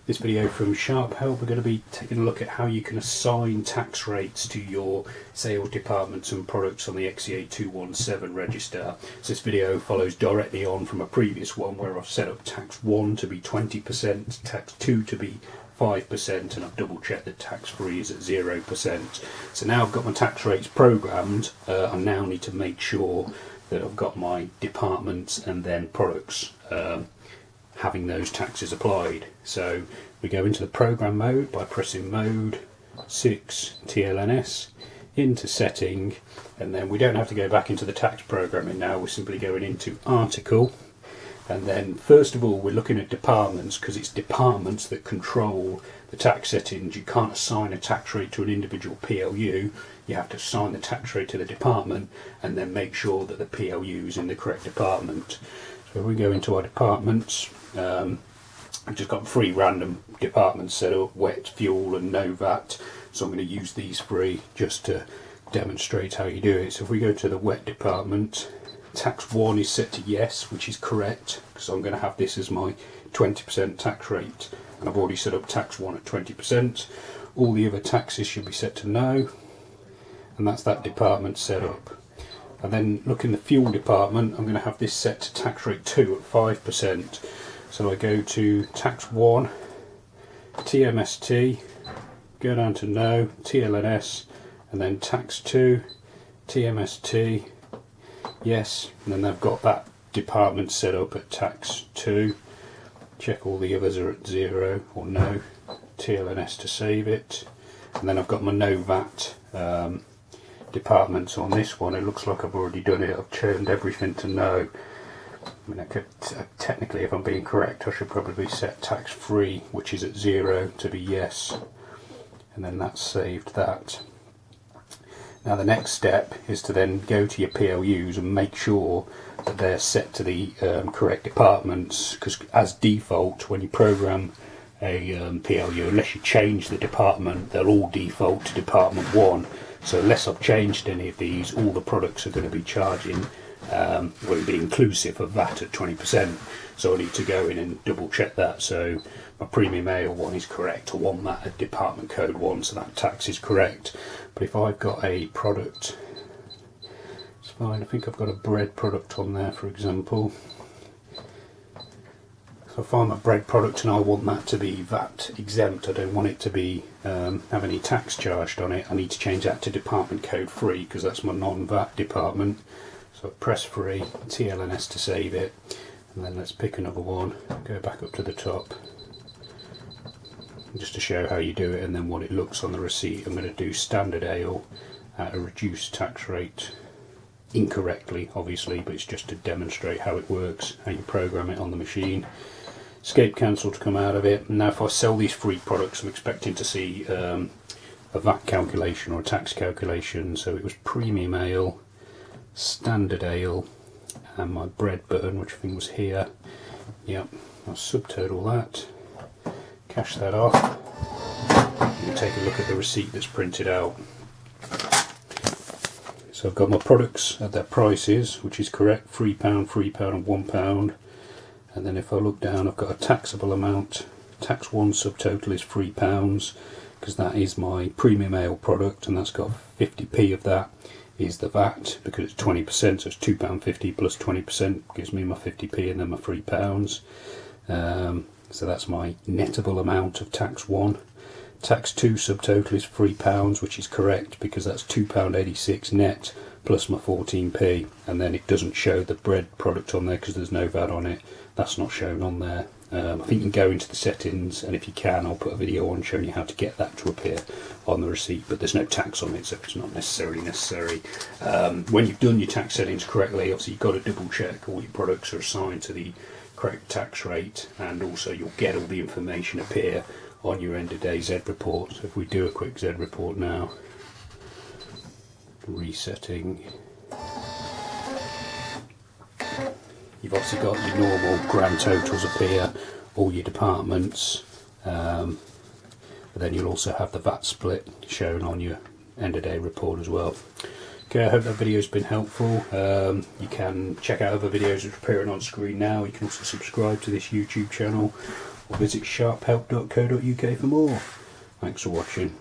This video from Sharp Help, we're going to be taking a look at how you can assign tax rates to your sales departments and products on the XEA217 register. So this video follows directly on from a previous one where I've set up tax 1 to be 20%, tax 2 to be 5%, and I've double checked that tax free is at 0%. So now I've got my tax rates programmed. I now need to make sure that I've got my departments and then products having those taxes applied. So we go into the program mode by pressing mode 6 TLNS into setting, and then we don't have to go back into the tax programming now. We're simply going into article, and then first of all we're looking at departments, because it's departments that control the tax settings. You can't assign a tax rate to an individual PLU. You have to assign the tax rate to the department and then make sure that the PLU is in the correct department. So we go into our departments. I've just got 3 random departments set up: wet, fuel and no VAT. So I'm going to use these 3 just to demonstrate how you do it. So if we go to the wet department, tax 1 is set to yes, which is correct, because I'm going to have this as my 20% tax rate, and I've already set up tax 1 at 20%. All the other taxes should be set to no, and that's that department set up. And then look in the fuel department, I'm going to have this set to tax rate 2 at 5%. So I go to tax 1, TMST, go down to no, TLNS, and then tax 2, TMST, yes, and then I've got that department set up at tax 2. Check all the others are at 0 or no, TLNS to save it, and then I've got my no VAT departments on this one. It looks like I've already done it. I've turned everything to no. I mean, I could technically, if I'm being correct, I should probably set tax free, which is at 0, to be yes, and then that's saved that. Now the next step is to then go to your PLUs and make sure that they're set to the correct departments, because as default when you program a PLU, unless you change the department, they'll all default to department 1. So unless I've changed any of these, all the products are going to be charging, will be inclusive of VAT at 20%. So I need to go in and double check that. So my premium ale one is correct. I want that at department code 1, so that tax is correct. But if I've got a product, it's fine. I think I've got a bread product on there, for example. So if I'm a bread product and I want that to be VAT exempt, I don't want it to be have any tax charged on it, I need to change that to department code 3, because that's my non-VAT department. So press 3, TLNS to save it, and then let's pick another one, go back up to the top, just to show how you do it and then what it looks on the receipt. I'm going to do standard ale at a reduced tax rate, incorrectly obviously, but it's just to demonstrate how it works, how you program it on the machine. Escape cancel to come out of it. Now if I sell these 3 products, I'm expecting to see a VAT calculation or a tax calculation. So it was premium ale, standard ale, and my bread button, which I think was here. Yep, I'll subtotal that, cash that off, and take a look at the receipt that's printed out. So I've got my products at their prices, which is correct: £3, £3 and £1. And then if I look down, I've got a taxable amount. Tax 1 subtotal is £3, because that is my premium ale product, and that's got 50p of that is the VAT, because it's 20%, so it's £2.50 plus 20% gives me my 50p and then my £3. So that's my nettable amount of tax 1. Tax 2 subtotal is £3, which is correct, because that's £2.86 net plus my 14p, and then it doesn't show the bread product on there because there's no VAT on it. That's not shown on there. I think you can go into the settings, and if you can, I'll put a video on showing you how to get that to appear on the receipt, but there's no tax on it, so it's not necessarily necessary. When you've done your tax settings correctly, obviously you've got to double check all your products are assigned to the correct tax rate, and also you'll get all the information appear on your end of day Z report. So if we do a quick Z report now, resetting, you've obviously got your normal grand totals appear, all your departments, but then you'll also have the VAT split shown on your end of day report as well. Okay, I hope that video has been helpful. You can check out other videos which are appearing on screen now. You can also subscribe to this YouTube channel or visit sharphelp.co.uk for more. Thanks for watching.